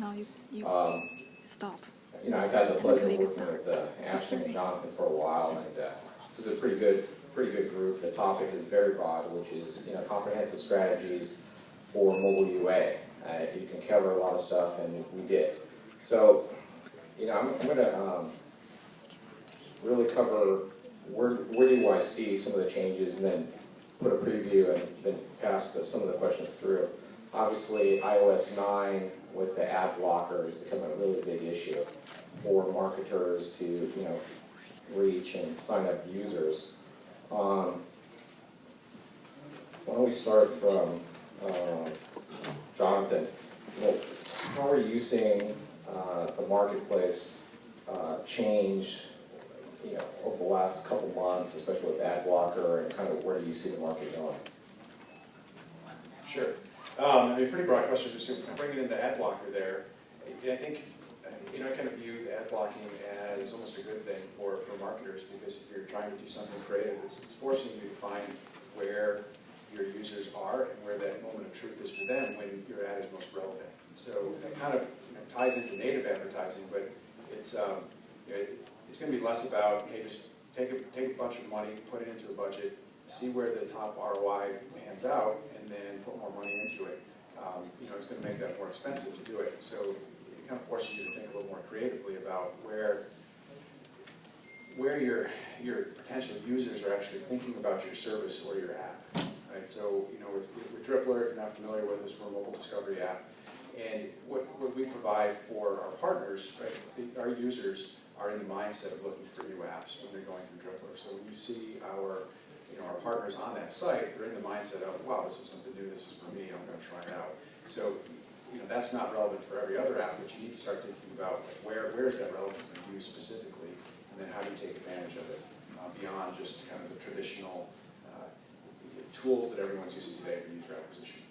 Now you stop. You know, I've had the pleasure of working with Ashton and Jonathan for a while, and this is a pretty good group. The topic is very broad, which is, you know, comprehensive strategies for mobile UA. You can cover a lot of stuff, and we did. So, you know, I'm going to really cover where do I see some of the changes, and then put a preview and then pass some of the questions through. Obviously, iOS 9 with the ad blocker has become a really big issue for marketers to, you know, reach and sign up users. Why don't we start from Jonathan? Well, how are you seeing the marketplace change, you know, over the last couple months, especially with ad blocker, and kind of where do you see the market going? Sure. I mean, pretty broad question. Just bringing in the ad blocker there, I think, you know, I kind of view the ad blocking as almost a good thing for marketers, because if you're trying to do something creative, it's forcing you to find where your users are and where that moment of truth is for them when your ad is most relevant. So it kind of, you know, ties into native advertising, but it's you know, it's going to be less about, hey, just take a bunch of money, put it into a budget, see where the top ROI pans out, and then put more money into it. You know, it's going to make that more expensive to do it. So it kind of forces you to think a little more creatively about where your potential users are actually thinking about your service or your app. Right? So, you know, with Drippler, if you're not familiar with us, we're a mobile discovery app. And what we provide for our partners, right, our users are in the mindset of looking for new apps when they're going through Drippler. So when you see our partners on that site, they're in the mindset of, wow, this is something new, this is for me, I'm going to try it out. So, you know, that's not relevant for every other app, but you need to start thinking about, like, where is that relevant for you specifically, and then how do you take advantage of it beyond just kind of the traditional tools that everyone's using today for user acquisition.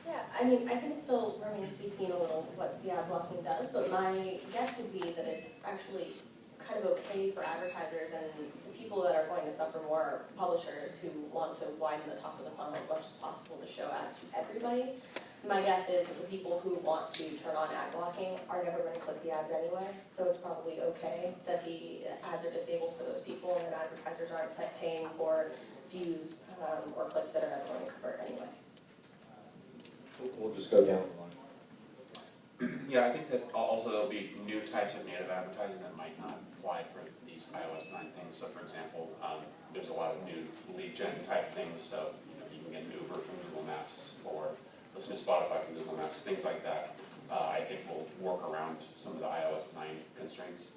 Yeah, I mean, I think it still remains to be seen a little what the ad blocking does, but my guess would be that it's actually kind of okay for advertisers, and the people that are going to suffer more are publishers who want to widen the top of the funnel as much as possible to show ads to everybody. My guess is that the people who want to turn on ad blocking are never going to click the ads anyway, so it's probably okay that the ads are disabled for those people, and that advertisers aren't paying for views or clicks that are never going to convert anyway. We'll just go down the line. Yeah, I think that also there'll be new types of native advertising that might not apply for these iOS 9 things. So, for example, there's a lot of new lead gen type things. So, you know, you can get an Uber from Google Maps, or listen to Spotify from Google Maps, things like that. I think will work around some of the iOS 9 constraints.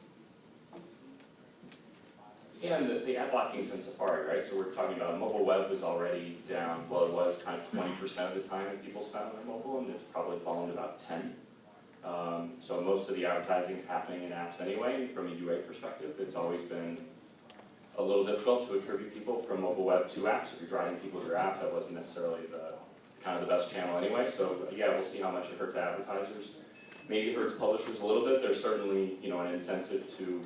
And the ad blocking is in Safari, right? So we're talking about mobile web is already down. Well, it was kind of 20% of the time that people spend on their mobile, and it's probably fallen to about 10. So most of the advertising is happening in apps anyway. From a UA perspective, it's always been a little difficult to attribute people from mobile web to apps. If you're driving people to your app, that wasn't necessarily kind of the best channel anyway. So yeah, we'll see how much it hurts advertisers. Maybe it hurts publishers a little bit. There's certainly, you know, an incentive to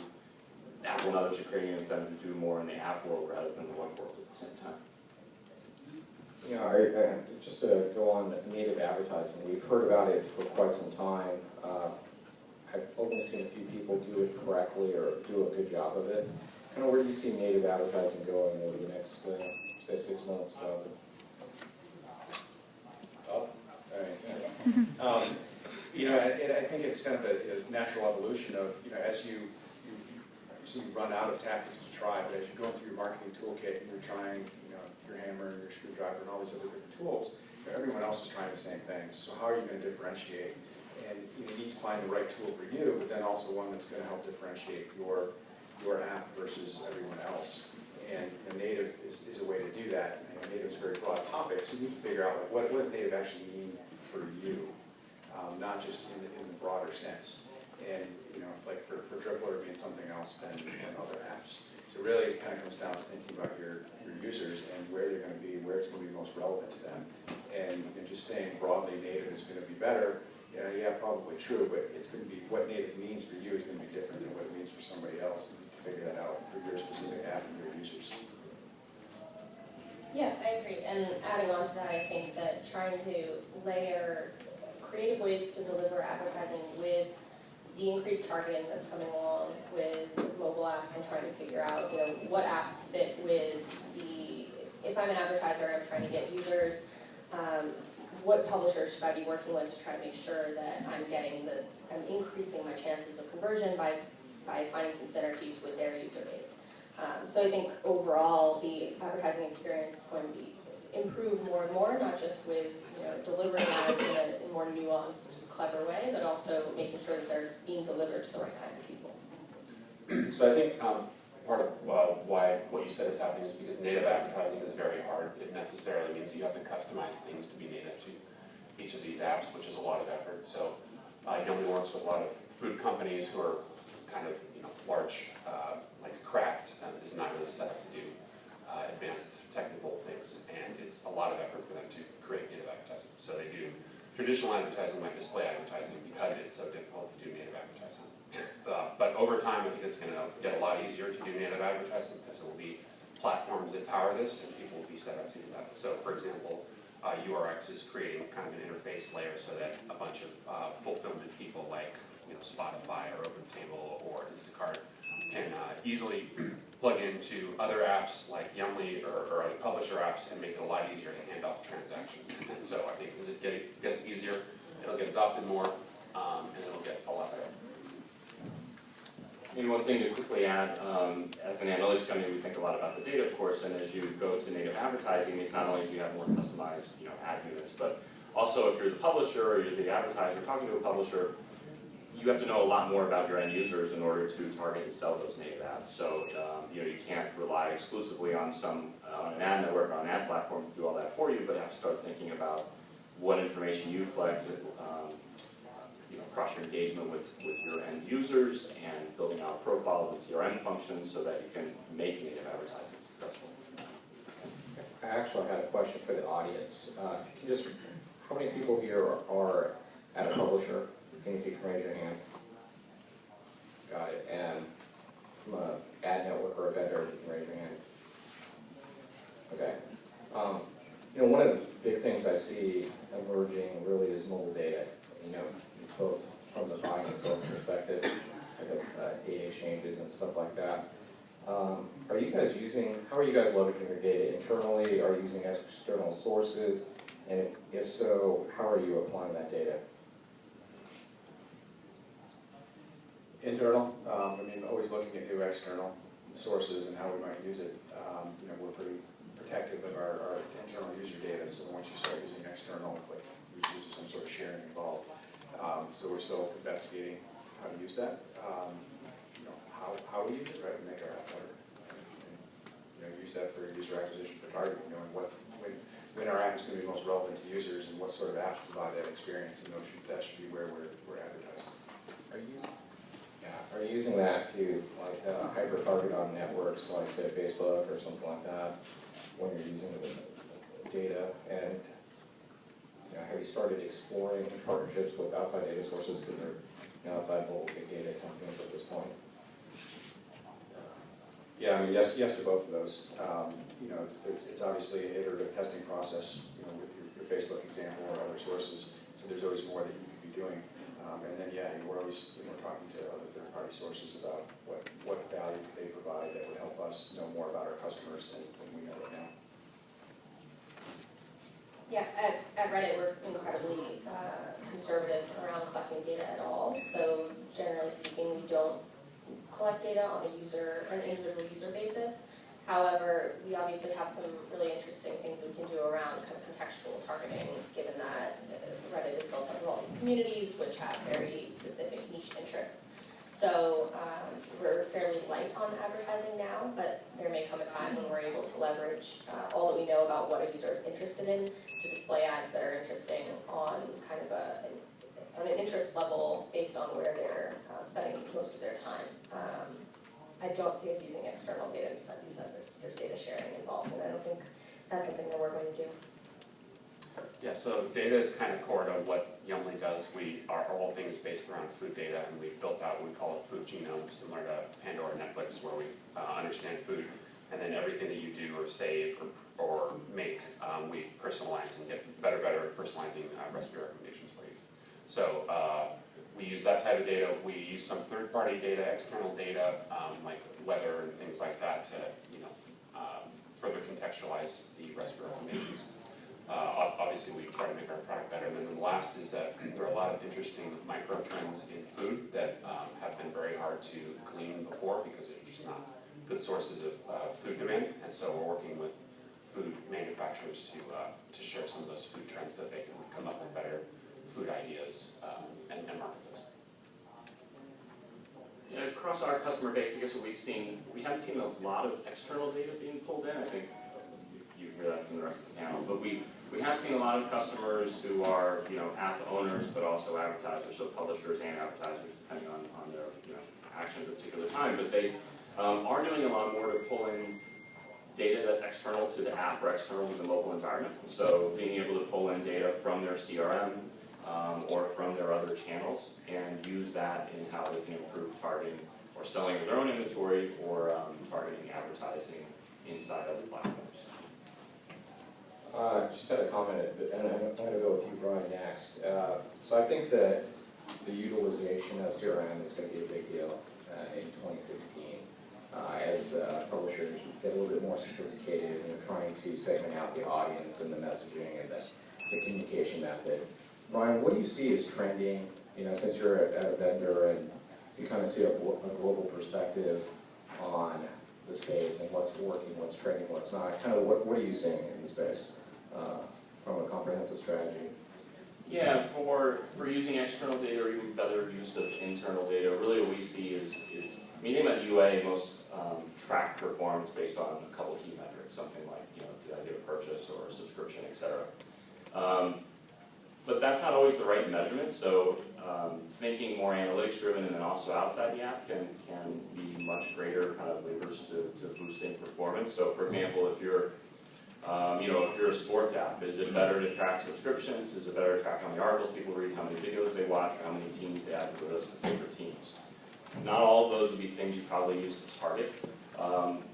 Apple and others are creating an incentive to do more in the app world rather than the web world at the same time. You know, just to go on native advertising, we've heard about it for quite some time. I've only seen a few people do it correctly or do a good job of it. Kind of where do you see native advertising going over the next, say, 6 months? All right. You know, I think it's kind of a natural evolution of, you know, as you run out of tactics to try, but as you go through your marketing toolkit and you're trying, you know, your hammer and your screwdriver and all these other different tools, you know, everyone else is trying the same things. So how are you going to differentiate? And you need to find the right tool for you, but then also one that's going to help differentiate your app versus everyone else. And native is a way to do that. And native is a very broad topic, so you need to figure out, like, what does native actually mean for you, not just in the broader sense. And, you know, like for Drippler, it means something else than other apps. So really, it kind of comes down to thinking about your users and where they're going to be, where it's going to be most relevant to them. And just saying broadly native is going to be better, you know, yeah, probably true, but it's going to be, what native means for you is going to be different than what it means for somebody else. You need to figure that out for your specific app and your users. Yeah, I agree. And adding on to that, I think that trying to layer creative ways to deliver advertising with the increased targeting that's coming along with mobile apps and trying to figure out, you know, what apps fit with if I'm an advertiser, I'm trying to get users, what publishers should I be working with to try to make sure that I'm increasing my chances of conversion by finding some synergies with their user base. So I think overall the advertising experience is going to be improved more and more, not just with, you know, delivering ads in a more nuanced, clever way, but also making sure that they're being delivered to the right kind of people. So I think part of why what you said is happening is because native advertising is very hard. It necessarily means you have to customize things to be native to each of these apps, which is a lot of effort. So Yummy works with a lot of food companies who are kind of, you know, large, like Kraft is not really set up to do advanced technical things, and it's a lot of effort for them to create native advertising. So they do traditional advertising like display advertising because it's so difficult to do native advertising. But over time, I think it's going to get a lot easier to do native advertising because there will be platforms that power this and people will be set up to do that. So for example, URX is creating kind of an interface layer so that a bunch of fulfillment people like, you know, Spotify or OpenTable or Instacart can easily plug into other apps like Yummy or other publisher apps and make it a lot easier to hand off transactions. And so I think as it gets easier, it'll get adopted more, and it'll get a lot better. And one thing to quickly add, as an analytics company, we think a lot about the data, of course, and as you go to native advertising, it's not only do you have more customized, you know, ad units, but also if you're the publisher or you're the advertiser talking to a publisher, you have to know a lot more about your end users in order to target and sell those native ads. So, you know, you can't rely exclusively on an ad network or an ad platform to do all that for you, but have to start thinking about what information you collect, you know, across your engagement with your end users and building out profiles and CRM functions so that you can make native advertising successful. I actually had a question for the audience. If you can just, how many people here are at a publisher? If you can raise your hand. Got it. And from an ad network or a vendor, if you can raise your hand. Okay. You know, one of the big things I see emerging really is mobile data. You know, both from the buying and selling perspective, like data exchanges and stuff like that. Are you guys how are you guys leveraging your data internally? Are you using external sources? And if so, how are you applying that data? Internal, I mean, always looking at new external sources and how we might use it. You know, we're pretty protective of our internal user data, so once you start using external, like, there's usually some sort of sharing involved. So we're still investigating how to use that. You know, how we use it, right, and make our app better. And, you know, use that for user acquisition, for targeting, knowing when our app is going to be most relevant to users and what sort of apps provide that experience, and that should be where we're advertising. Are you using that to, like, hyper target on networks, like say Facebook or something like that, when you're using the data? And you know, have you started exploring partnerships with outside data sources because they're, you know, outside mobile big data companies at this point? Yeah, I mean, yes to both of those. You know, it's obviously an iterative testing process, you know, with your Facebook example or other sources, so there's always more that you could be doing. And then, yeah, we're always, you know, talking to other third-party sources about what value they provide that would help us know more about our customers than we know right now. Yeah, at Reddit, we're incredibly conservative around collecting data at all. So generally speaking, we don't collect data on an individual user basis. However, we obviously have some really interesting things that we can do around kind of contextual targeting, given that Reddit is built up of all these communities which have very specific niche interests. So we're fairly light on advertising now, but there may come a time when we're able to leverage all that we know about what a user is interested in to display ads that are interesting on kind of an interest level based on where they're spending most of their time. I don't see us using external data because, as you said, there's data sharing involved, and I don't think that's something that we're going to do. Yeah, so data is kind of core to what Yummy does. We are all things based around food data, and we've built out what we call a food genome, similar to Pandora and Netflix, where we understand food, and then everything that you do or save or make, we personalize and get better at personalizing recipe recommendations for you. So we use that type of data. We use some third-party data, external data, like weather and things like that to, further contextualize the rest of our recommendations. Obviously, we try to make our product better. And then the last is that there are a lot of interesting micro trends in food that have been very hard to glean before because they're just not good sources of food demand. And so we're working with food manufacturers to share some of those food trends so that they can come up with better food ideas and market those. Yeah, across our customer base, I guess what we've seen, we haven't seen a lot of external data being pulled in. I think you hear that from the rest of the panel, but we have seen a lot of customers who are, app owners, but also advertisers, so publishers and advertisers, depending on their, action at a particular time. But they are doing a lot more to pull in data that's external to the app or external to the mobile environment. So being able to pull in data from their CRM or from their other channels and use that in how they can improve targeting or selling of their own inventory or targeting advertising inside other platforms. Just had a comment, and I'm going to go with you, Brian, next. So I think that the utilization of CRM is going to be a big deal in 2016 as publishers get a little bit more sophisticated and trying to segment out the audience and the messaging and the communication method. Brian, what do you see as trending, since you're at a vendor and you kind of see a global perspective on the space and what's working, what's trending, what's not? Kind of what are you seeing in the space from a comprehensive strategy? Yeah, for using external data or even better use of internal data, really what we see is I mean, think about UA, most track performance based on a couple key metrics, something like, did I get a purchase or a subscription, et cetera. But that's not always the right measurement, so thinking more analytics driven and then also outside the app can be much greater kind of levers to boosting performance. So for example, if you're if you're a sports app, is it better to track subscriptions? Is it better to track how many articles people read, how many videos they watch, or how many teams they add to the list of favorite teams? Not all of those would be things you probably use to target,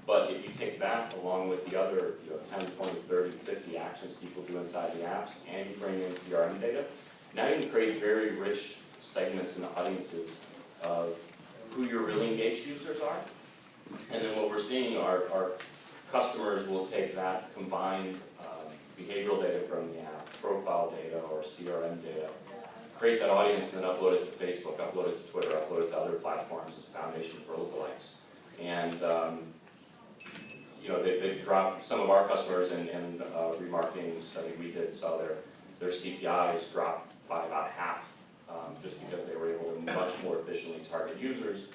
but if you take that along with the other 10, 20, 30, 50 actions people do inside the apps, and you bring in CRM data, now you can create very rich segments and audiences of who your really engaged users are. And then what we're seeing are customers will take that combined behavioral data from the app, profile data or CRM data, create that audience and then upload it to Facebook, upload it to Twitter, upload it to other platforms as a foundation for Localytics. And they've dropped, some of our customers in remarketing study we did saw their CPIs drop by about half just because they were able to much more efficiently target users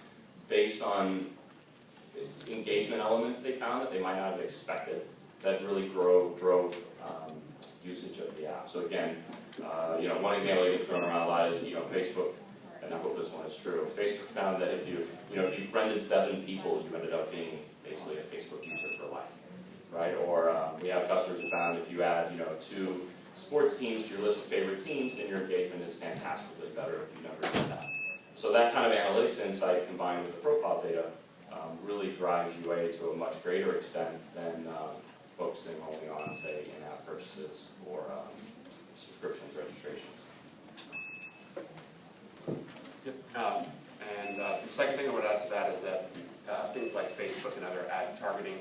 based on engagement elements they found that they might not have expected that really drove usage of the app. So again, one example that gets thrown around a lot is Facebook, and I hope this one is true. Facebook found that if you friended 7 people, you ended up being basically a Facebook user for life, right? Or we have customers who found if you add 2 sports teams to your list of favorite teams, then your engagement is fantastically better if you never did that. So that kind of analytics insight combined with the profile data really drives UA to a much greater extent than focusing only on, say, in-app purchases or subscriptions, registrations. Yep. The second thing I would add to that is that things like Facebook and other ad targeting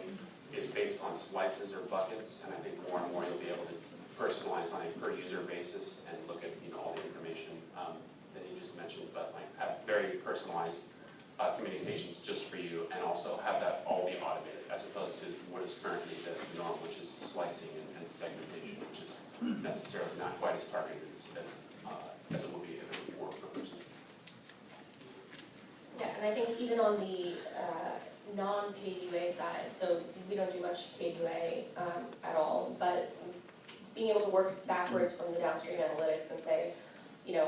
is based on slices or buckets, and I think more and more you'll be able to personalize on a per user basis and look at all the information that you just mentioned, but like have very personalized communications just for you, and also have that all be automated as opposed to what is currently the norm, which is slicing and segmentation, which is necessarily not quite as targeted as it will be if it were for a person. Yeah, and I think even on the non-paid UA side, so we don't do much paid UA at all, but being able to work backwards from the downstream analytics and say,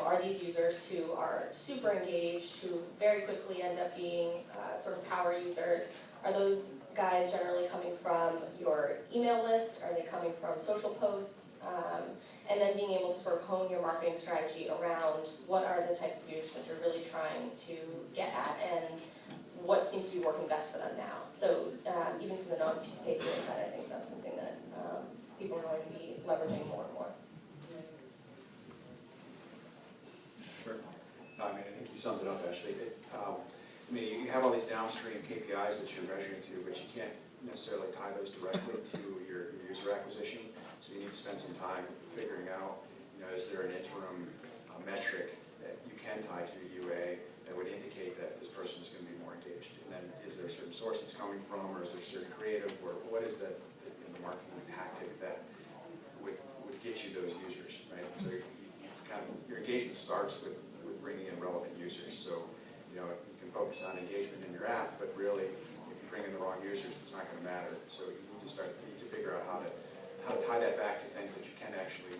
are these users who are super engaged, who very quickly end up being sort of power users? Are those guys generally coming from your email list? Are they coming from social posts? And then being able to sort of hone your marketing strategy around what are the types of users that you're really trying to get at and what seems to be working best for them now. So even from the non-paid UA side, I think that's something that people are going to be leveraging more and more. think you summed it up, Ashley. I mean, you have all these downstream KPIs that you're measuring to, but you can't necessarily tie those directly to your user acquisition. So you need to spend some time figuring out, is there an interim metric that you can tie to UA that would indicate that this person is going to be more engaged? And then is there a certain source it's coming from, or is there a certain creative, or what is the marketing tactic that would get you those users, right? So your engagement starts with bringing in relevant users. So, you can focus on engagement in your app, but really, if you bring in the wrong users, it's not going to matter. So you need to figure out how to tie that back to things that you can actually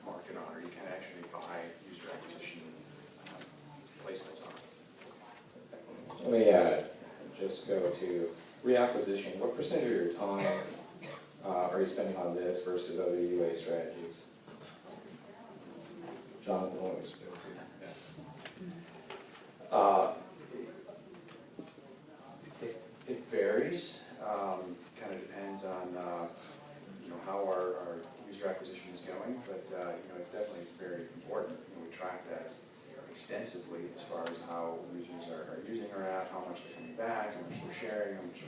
market on, or you can actually buy user acquisition placements on. Let me just go to reacquisition. What percentage of your time are you spending on this versus other UA strategies? Jonathan, what was It varies. Kind of depends on how our user acquisition is going, but it's definitely very important. We track that extensively as far as how users are using our app, how much they're coming back, how much they're sharing, how much,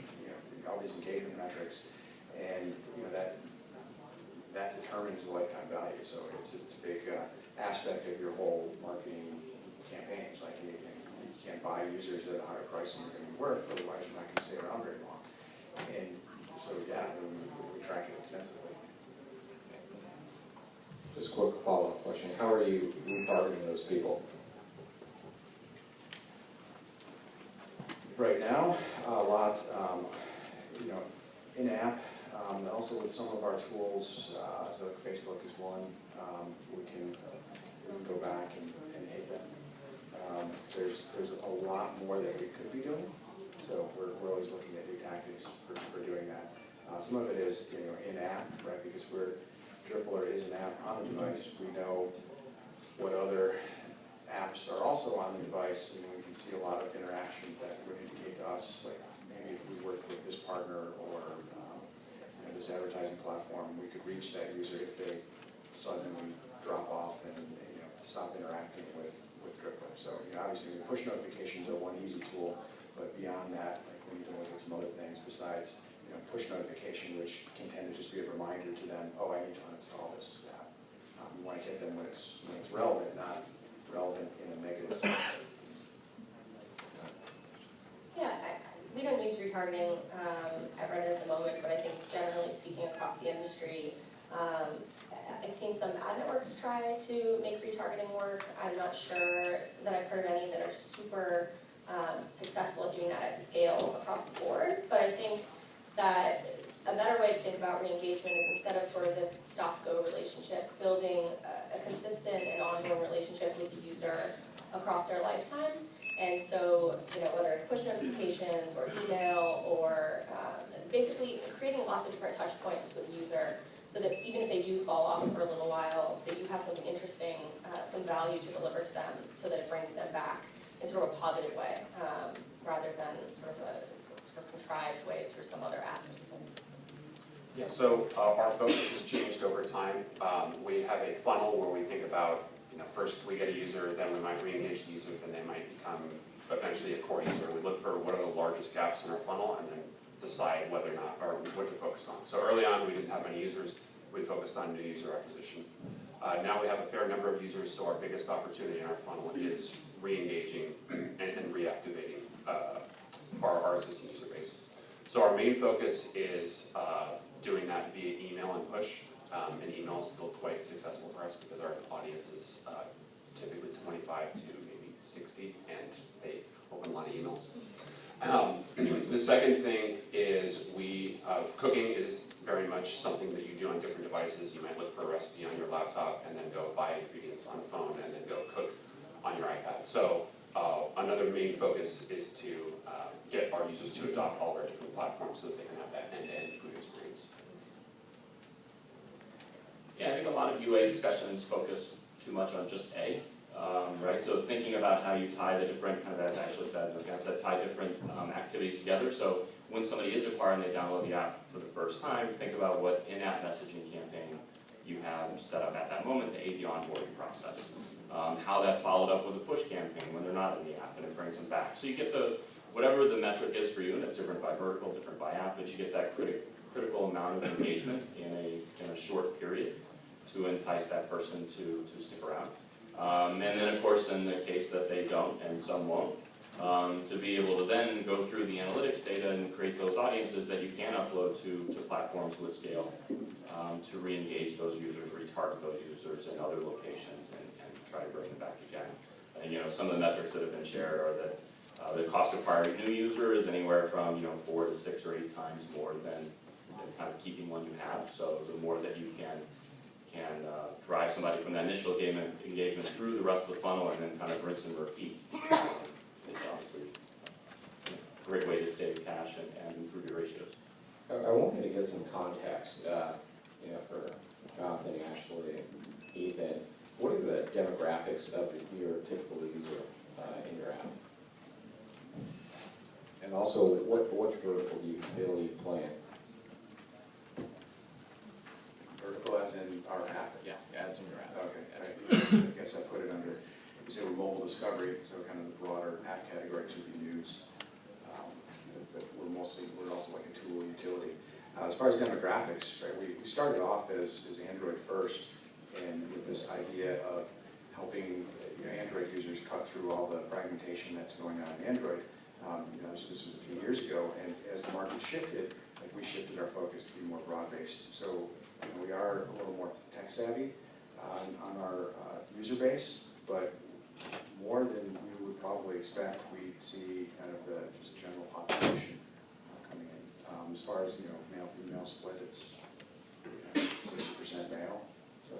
all these engagement metrics, and that determines the lifetime value. So it's a big aspect of your whole marketing campaign. It's like you can't buy users at a higher price than they're going to be worth, otherwise you're not going to stay around very long. And so we track it extensively. Just a quick follow-up question. How are you retargeting those people? Right now, a lot, in-app, also with some of our tools, so Facebook is one, we can go back and hit them. There's a lot more that we could be doing, so we're always looking at new tactics for doing that. Some of it is in-app, right? Because Drippler is an app on the device. We know what other apps are also on the device, and we can see a lot of interactions that would indicate to us, like maybe if we work with this partner or this advertising platform, we could reach that user if they suddenly drop off and stop interacting with Drippler. So obviously push notifications are one easy tool, but beyond that, like we need to look at some other things besides push notification, which can tend to just be a reminder to them, oh, I need to uninstall this app. We want to get them when it's relevant, not relevant in a negative sense. Yeah, we don't use retargeting at Reddit at the moment, but I think generally speaking across the industry, I've seen some ad networks try to make retargeting work. I'm not sure that I've heard of any that are super successful at doing that at scale across the board, but I think that a better way to think about re-engagement is instead of sort of this stop-go relationship, building a consistent and ongoing relationship with the user across their lifetime. And so, whether it's push notifications or email or basically creating lots of different touch points with the user so that even if they do fall off for a little while, that you have something interesting, some value to deliver to them so that it brings them back in sort of a positive way rather than sort of a contrived way through some other app or something. Yeah, so our focus has changed over time. We have a funnel where we think about, first we get a user, then we might re-engage the user, then they might become eventually a core user. We look for what are the largest gaps in our funnel and then decide whether or not, or what to focus on. So early on, we didn't have many users. We focused on new user acquisition. Now we have a fair number of users, so our biggest opportunity in our funnel is re-engaging and reactivating our existing user base. So our main focus is doing that via email and push, and email is still quite successful for us because our audience is typically 25 to maybe 60, and they open a lot of emails. The second thing is cooking is very much something that you do on different devices. You might look for a recipe on your laptop and then go buy ingredients on the phone and then go cook on your iPad. So another main focus is to get our users to adopt all of our different platforms so that they can have that end-to-end food experience. Yeah, I think a lot of UA discussions focus too much on just A, right? So thinking about how you tie the different, kind of as Ashley said, tie different activities together. So when somebody is acquired and they download the app for the first time, think about what in-app messaging campaign you have set up at that moment to aid the onboarding process. how that's followed up with a push campaign when they're not in the app, and it brings them back. So you get whatever the metric is for you, and it's different by vertical, different by app, but you get that critical amount of engagement in a short period to entice that person to stick around. And then, of course, in the case that they don't, and some won't, to be able to then go through the analytics data and create those audiences that you can upload to platforms with scale to re-engage those users, retarget those users in other locations, and try to bring them back again. And some of the metrics that have been shared are that the cost of acquiring a new user is anywhere from 4 to 6 or 8 times more than kind of keeping one you have. So the more that you can drive somebody from that initial engagement through the rest of the funnel and then kind of rinse and repeat. It's obviously a great way to save cash and improve your ratios. I wanted to get some context, for Jonathan, Ashley, Ethan. What are the demographics of your typical user in your app? And also, what vertical do you feel you play in? Vertical as in our app? Yeah, as in your app. Okay, I guess I put it under, you say we're mobile discovery, so kind of the broader app category should be news. But we're also like a tool utility. As far as demographics, right, we started off as Android first, and with this idea of helping Android users cut through all the fragmentation that's going on in Android. This was a few years ago, and as the market shifted, we shifted our focus to be more broad-based. So we are a little more tech savvy on our user base, but more than we would probably expect, we'd see kind of the just general population coming in. As far as male-female split, it's 60% male. So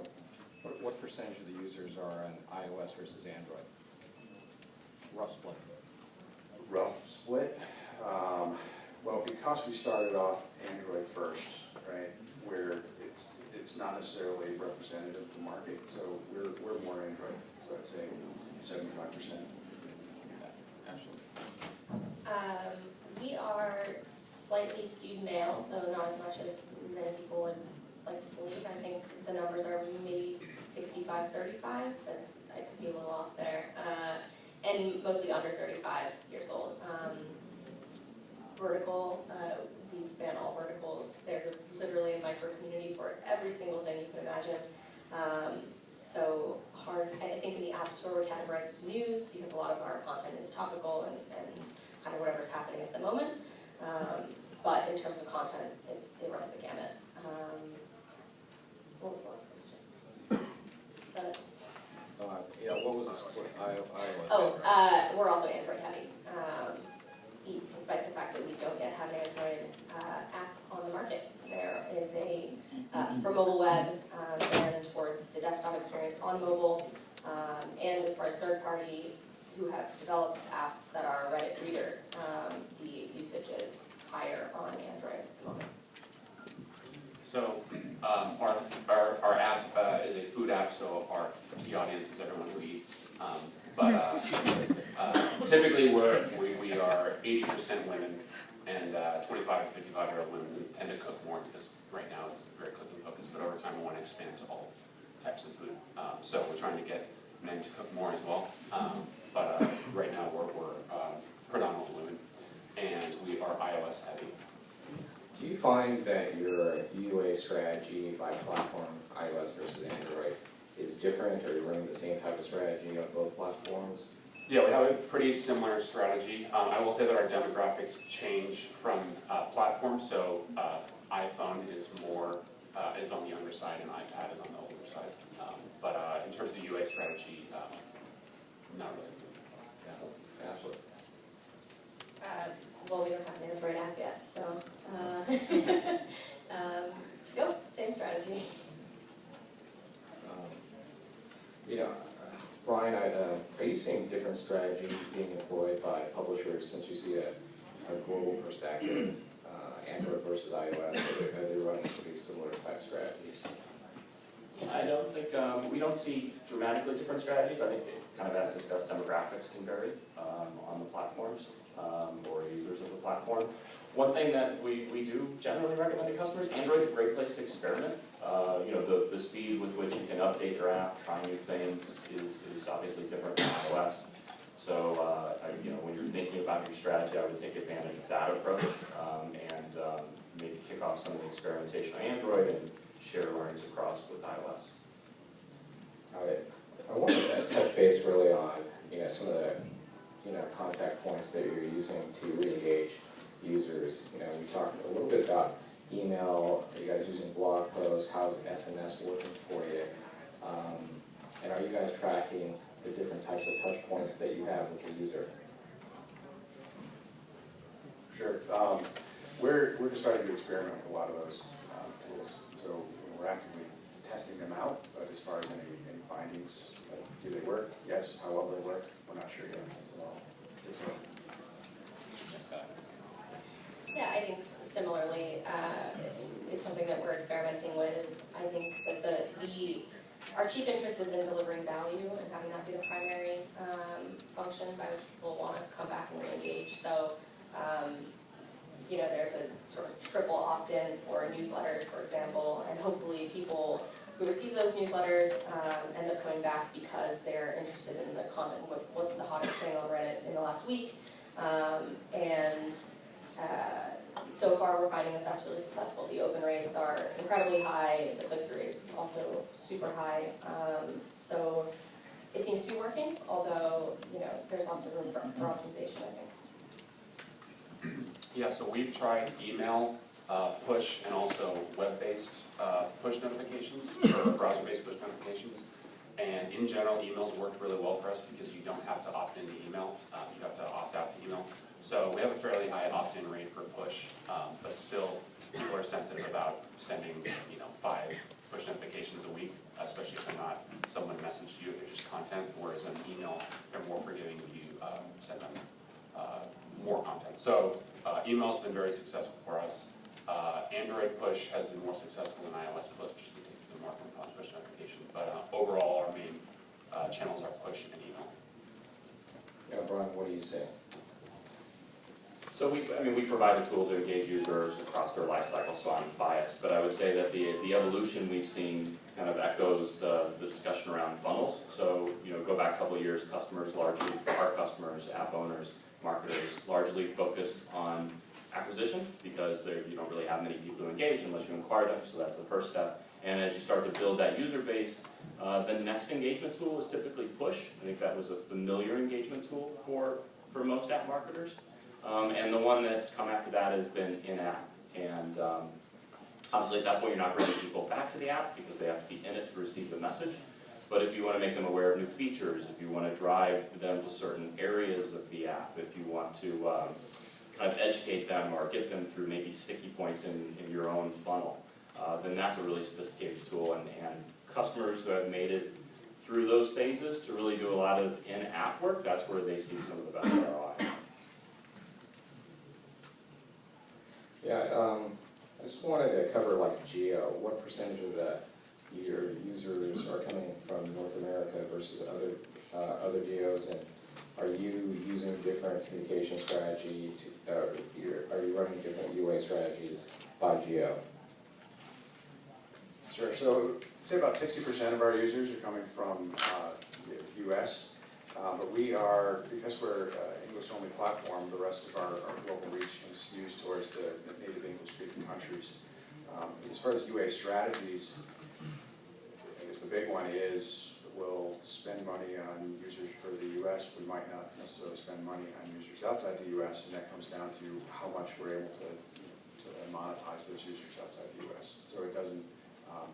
what percentage of the users are on iOS versus Android? Rough split. Rough split. Well, because we started off Android first, right, where it's not necessarily representative of the market, so we're more Android. So I'd say 75%. Absolutely. We are slightly skewed male, though not as much as many people would like to believe. I think the numbers are maybe 65-35, but I could be a little off there. And mostly under 35 years old. Vertical, we span all verticals. There's literally a micro community for every single thing you can imagine. So hard, I think in the App Store we're categorized as news because a lot of our content is topical and kind of whatever's happening at the moment. But in terms of content, it runs the gamut. What was the last question? Is that it? What was the split? iOS. Oh, we're also Android heavy. Despite the fact that we don't yet have an Android app on the market, there is for mobile web and for the desktop experience on mobile, and as far as third parties who have developed apps that are Reddit readers, the usage is higher on Android at the moment. So our app is a food app, so our key audience is everyone who eats. But typically we are 80% women and 25 to 55-year-old women who tend to cook more because right now it's very cooking focused, but over time we want to expand to all types of food. So we're trying to get men to cook more as well. But right now we're predominantly women, and we are iOS heavy. Do you find that your UA strategy by platform, iOS versus Android, is different, or you're running the same type of strategy on both platforms? Yeah, we have a pretty similar strategy. I will say that our demographics change from platform. So iPhone is is on the younger side, and iPad is on the older side. But in terms of UA strategy, not really. Yeah, absolutely. Well, we don't have an Android app yet, so nope, same strategy. Brian, are you seeing different strategies being employed by publishers since you see a global perspective, Android versus iOS? Are they running pretty similar type strategies? I don't think, we don't see dramatically different strategies. I think, kind of as discussed, demographics can vary on the platforms or users of the platform. One thing that we do generally recommend to customers, Android's a great place to experiment. You know, the speed with which you can update your app, try new things is obviously different than iOS. So, you know, when you're thinking about your strategy, I would take advantage of that approach and maybe kick off some of the experimentation on Android and share learnings across with iOS. I wanted to touch base really on, you know, some of the, you know, contact points that you're using to re-engage users. You know, we talked a little bit about email. Are you guys using blog posts? How's SMS working for you? And are you guys tracking the different types of touch points that you have with the user? Sure. We're just starting to experiment with a lot of those tools. So, you know, we're actively testing them out, but as far as any findings, do they work? Yes. How well they work? We're not sure yet. Yeah, I think similarly, it's something that we're experimenting with. I think that our chief interest is in delivering value and having that be the primary function by which people want to come back and re-engage. So, you know, there's a sort of triple opt-in for newsletters, for example, and hopefully people who receive those newsletters end up coming back because they're interested in the content. What's the hottest thing on Reddit in the last week? So far we're finding that that's really successful. The open rates are incredibly high, the click-through rates also super high. So it seems to be working, although, you know, there's also room for optimization, I think. Yeah, so we've tried email, push, and also web-based push notifications, or browser-based push notifications. And in general, emails worked really well for us because you don't have to opt into email, you have to opt out to email. So we have a fairly high opt-in rate for push, but still people are sensitive about sending, you know, 5 push notifications a week, especially if they're not someone messaged you, they're just content, whereas an email, they're more forgiving if you send them more content. So email's been very successful for us. Android push has been more successful than iOS push just because it's a more compelling push notification. But overall, our main channels are push and email. Yeah, Brian, what do you say? So we provide a tool to engage users across their life cycle, so I'm biased, but I would say that the evolution we've seen kind of echoes the discussion around funnels. So, you know, go back a couple of years, customers largely, our customers, app owners, marketers, largely focused on acquisition because you don't really have many people to engage unless you acquire them, so that's the first step. And as you start to build that user base, the next engagement tool is typically push. I think that was a familiar engagement tool for most app marketers. And the one that's come after that has been in-app. And obviously at that point you're not bringing people back to the app because they have to be in it to receive the message. But if you want to make them aware of new features, if you want to drive them to certain areas of the app, if you want to kind of educate them or get them through maybe sticky points in your own funnel, then that's a really sophisticated tool. And customers who have made it through those phases to really do a lot of in-app work, that's where they see some of the best ROI. Yeah, I just wanted to cover like geo. What percentage of your users are coming from North America versus other geos, and are you using different communication strategy? Are you running different UA strategies by geo? Sure. So I'd say about 60% of our users are coming from the US, but we are, because we're English-only platform, the rest of our global reach is skewed towards the native English-speaking countries. As far as UA strategies, I guess the big one is we'll spend money on users for the US. We might not necessarily spend money on users outside the US, and that comes down to how much we're able to monetize those users outside the US. So it doesn't,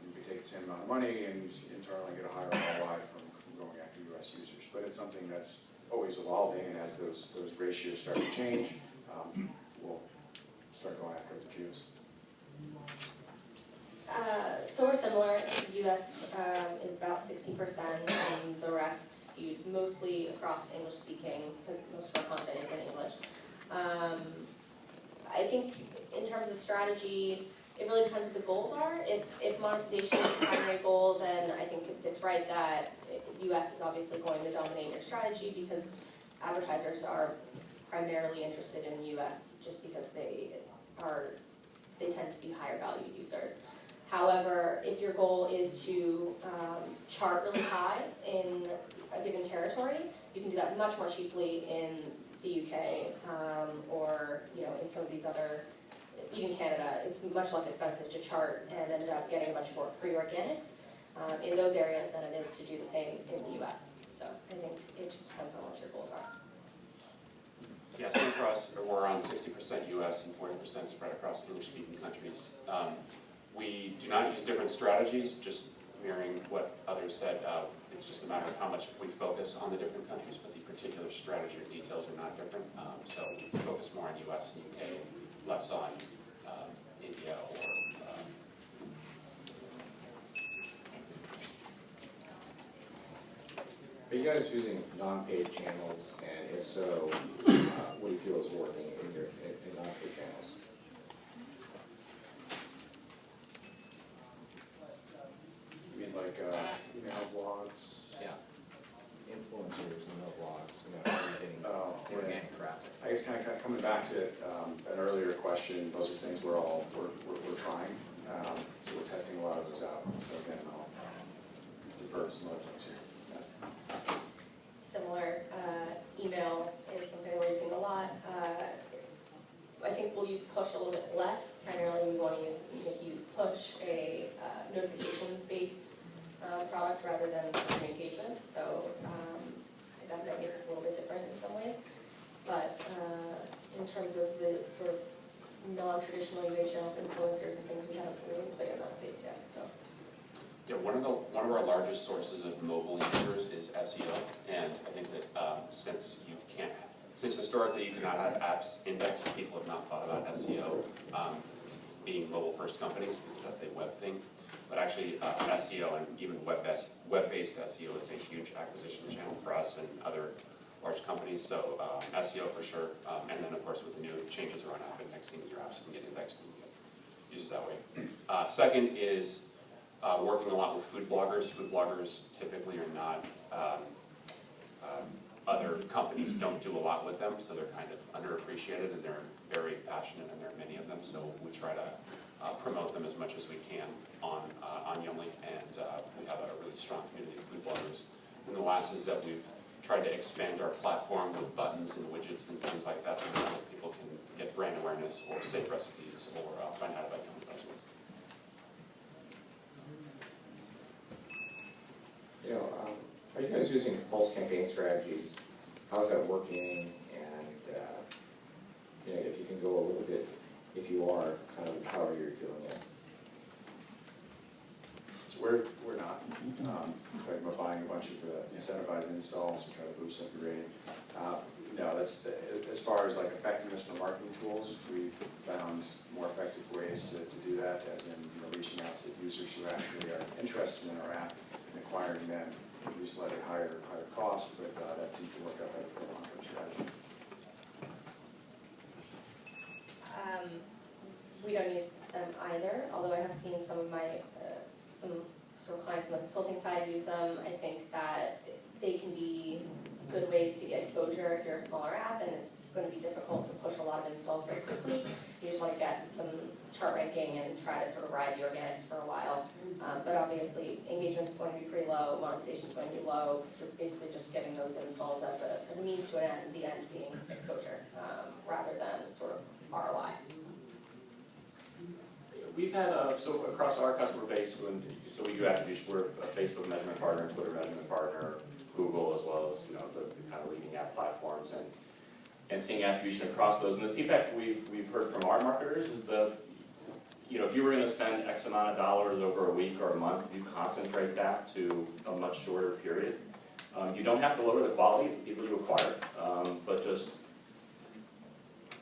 you could take the same amount of money and internally get a higher ROI from going after US users. But it's something that's always evolving, and as those ratios start to change, we'll start going after the Jews. So we're similar. The US is about 60%, and the rest skewed mostly across English speaking because most of our content is in English. I think in terms of strategy, it really depends what the goals are. If monetization is the primary goal, then I think it's right that US is obviously going to dominate your strategy because advertisers are primarily interested in the US just because they tend to be higher value users. However, if your goal is to chart really high in a given territory, you can do that much more cheaply in the UK or in some of these other, even Canada. It's much less expensive to chart and end up getting a bunch of free organics in those areas than it is to do the same in the US. So I think it just depends on what your goals are. Yeah, same for us. We're on 60% US and 40% spread across English-speaking countries. We do not use different strategies, just mirroring what others said. It's just a matter of how much we focus on the different countries, but the particular strategy or details are not different. So we focus more on US and UK, less on India or Are you guys using non-paid channels, and if so, what do you feel is working in non-paid channels? You mean like email blogs? Yeah. Influencers, blogs, everything, organic traffic. I guess kind of coming back to an earlier question, those are things we're trying. So we're testing a lot of those out. So again, I'll defer to some other folks here. Similar, email is something we're using a lot. I think we'll use push a little bit less. Primarily we want to make you push a notifications-based product rather than engagement. So that might make us a little bit different in some ways. But in terms of the sort of non-traditional UA channels, influencers and things, we haven't really played in that space yet. So. Yeah, one of our largest sources of mobile users is SEO, and I think that since historically you cannot have apps indexed, people have not thought about SEO being mobile-first companies because that's a web thing. But actually, SEO and even web-based SEO is a huge acquisition channel for us and other large companies. So SEO for sure, and then of course with the new changes around app indexing, your apps can get indexed and get used that way. Second is working a lot with food bloggers. Food bloggers typically are not, other companies don't do a lot with them, so they're kind of underappreciated and they're very passionate and there are many of them, so we try to promote them as much as we can on Yumly, and we have a really strong community of food bloggers. And the last is that we've tried to expand our platform with buttons and widgets and things like that so that people can get brand awareness or save recipes or find out about Yumly recipes. Are you guys using pulse campaign strategies? How's that working? And if you can go a little bit, if you are, kind of how are you doing it? So we're not. Talking about buying a bunch of incentivized installs to try to boost up your rating. No, that's as far as like effectiveness for marketing tools. We've found more effective ways to do that, as in reaching out to users who actually are interested in our app and acquiring them. We slightly higher cost, but that seems to work out better for the long-term strategy. We don't use them either, although I have seen some of my some sort of clients on the consulting side use them. I think that they can be good ways to get exposure if you're a smaller app, and it's going to be difficult to push a lot of installs very quickly. You just want to get some chart ranking and try to sort of ride the organics for a while. But obviously, engagement's going to be pretty low, monetization's going to be low, because you're basically just getting those installs as a means to an end, the end being exposure, rather than sort of ROI. We've had, so across our customer base, so we do attribution, we're a Facebook measurement partner, Twitter measurement partner, Google, as well as the kind of leading app platforms, and seeing attribution across those. And the feedback we've heard from our marketers is if you were going to spend X amount of dollars over a week or a month, you concentrate that to a much shorter period. You don't have to lower the quality of the people you acquire, but just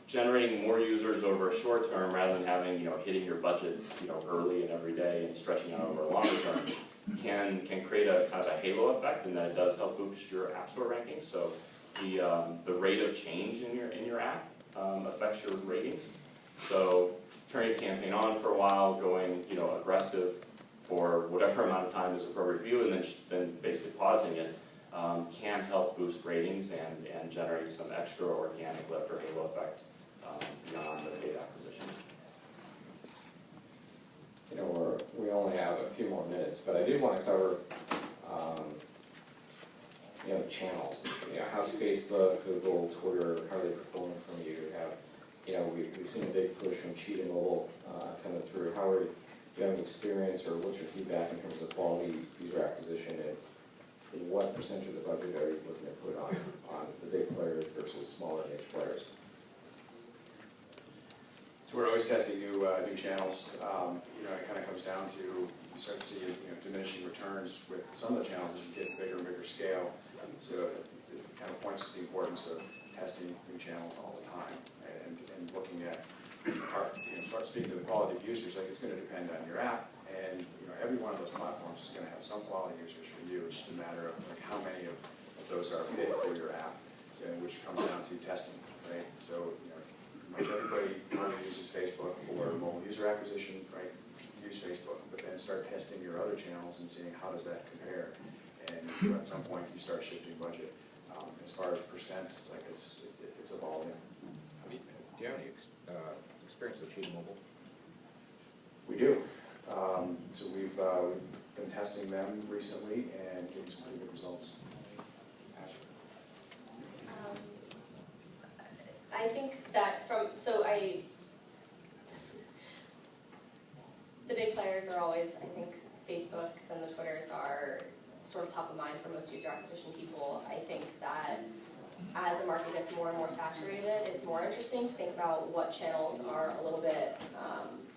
generating more users over a short term rather than having, hitting your budget, early and every day and stretching out over a longer term can create a kind of a halo effect, and that it does help boost your app store rankings. So the rate of change in your app affects your ratings. So turning a campaign on for a while, going, aggressive for whatever amount of time is appropriate for you, and then basically pausing it can help boost ratings and generate some extra organic lift or halo effect beyond the paid acquisition. we only have a few more minutes, but I did want to cover, channels. How's Facebook, Google, Twitter, how are they performing from you? We've seen a big push from Cheetah Mobile coming through. Do you have any experience, or what's your feedback in terms of quality user acquisition, and what percentage of the budget are you looking to put on the big players versus smaller niche players? So we're always testing new channels. It kind of comes down to, you start to see diminishing returns with some of the channels as you get bigger and bigger scale. So it kind of points to the importance of testing new channels all the time and looking at, start speaking to the quality of users. Like, it's going to depend on your app, and every one of those platforms is going to have some quality users for you. It's just a matter of how many of those are fit for your app, which comes down to testing, right? So much everybody probably uses Facebook for mobile user acquisition, right? Use Facebook, but then start testing your other channels and seeing how does that compare. And at some point you start shifting budget. As far as percent, like it's evolving. Do you have any experience with Cheetah Mobile? We do. So we've been testing them recently and getting some pretty good results. I think that the big players are always, I think, Facebooks and the Twitters are sort of top of mind for most user acquisition people. I think that as the market gets more and more saturated, it's more interesting to think about what channels are a little bit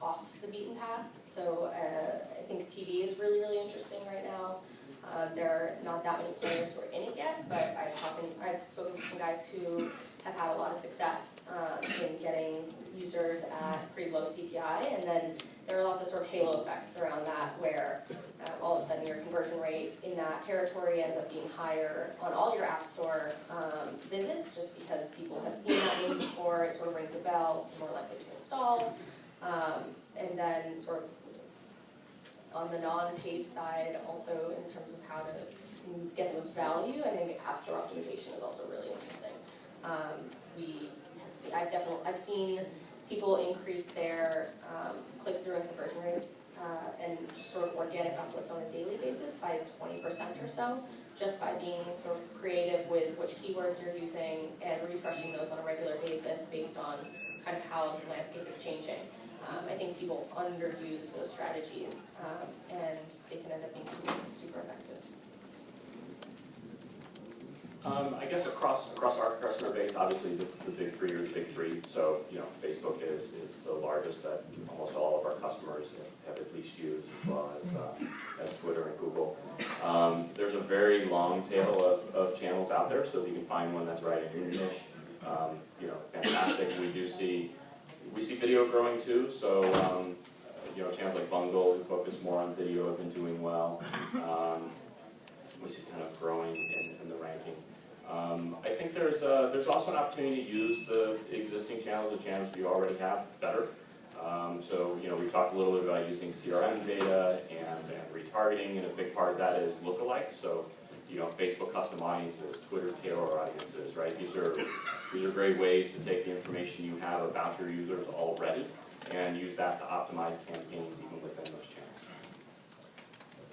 off the beaten path. So I think TV is really, really interesting right now. There are not that many players who are in it yet, but I've spoken to some guys who have had a lot of success in getting users at pretty low CPI, and then there are lots of sort of halo effects around that where all of a sudden your conversion rate in that territory ends up being higher on all your App Store visits, just because people have seen that name before, it sort of rings a bell, it's more likely to install. And then sort of on the non-paid side, also in terms of how to get the most value, I think App Store optimization is also really interesting. I've seen people increase their click-through and conversion rates and just sort of organic uplift on a daily basis by 20% or so, just by being sort of creative with which keywords you're using and refreshing those on a regular basis based on kind of how the landscape is changing. I think people underuse those strategies and they can end up being super effective. I guess across our customer base, obviously the big three are the big three. So Facebook is the largest that almost all of our customers have at least used, as well as Twitter and Google. There's a very long tail of channels out there, so if you can find one that's right in your niche, fantastic. We see video growing too, so channels like Bungle, who focus more on video, have been doing well. We see kind of growing in the ranking. I think there's also an opportunity to use the existing channels, the channels you already have, better. So we talked a little bit about using CRM data and retargeting, and a big part of that is lookalikes. So Facebook custom audiences, Twitter tailor audiences, right? These are great ways to take the information you have about your users already and use that to optimize campaigns even within those channels.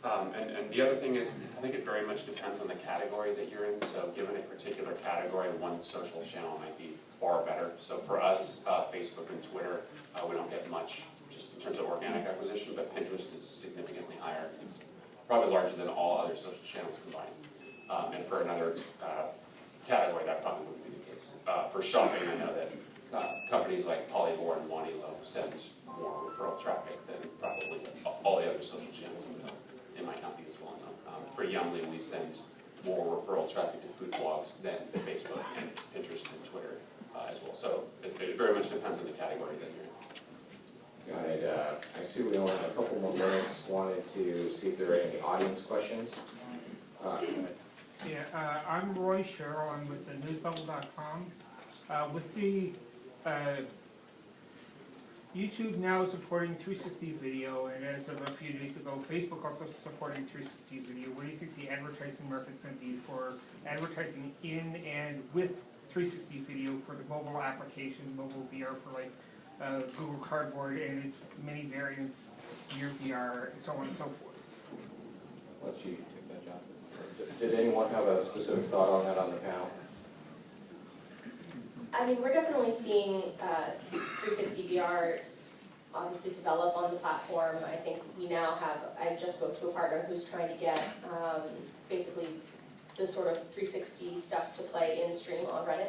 And the other thing is, I think it very much depends on the category that you're in. So given a particular category, one social channel might be far better. So for us, Facebook and Twitter, we don't get much just in terms of organic acquisition, but Pinterest is significantly higher. It's probably larger than all other social channels combined. And for another category, that probably wouldn't be the case. For shopping, I know that companies like Polyvore and Wanilo send more referral traffic than probably all the other social channels. It might not be as well known. For Youngly, we send more referral traffic to food blogs than Facebook and Pinterest and Twitter as well. So it very much depends on the category that you're in. Got it. I see we only have a couple more minutes. Wanted to see if there are any audience questions. I'm Roy Sherrill. I'm with the newsbubble.com. With the YouTube now supporting 360 video, and as of a few days ago, Facebook also supporting 360 video. What do you think the advertising market's going to be for advertising in and with 360 video for the mobile application, mobile VR for like Google Cardboard and its many variants, Gear VR, so on and so forth. Let you take that, John. Did anyone have a specific thought on that on the panel? I mean, we're definitely seeing 360 VR obviously develop on the platform. I think we now have, I just spoke to a partner who's trying to get basically the sort of 360 stuff to play in stream on Reddit.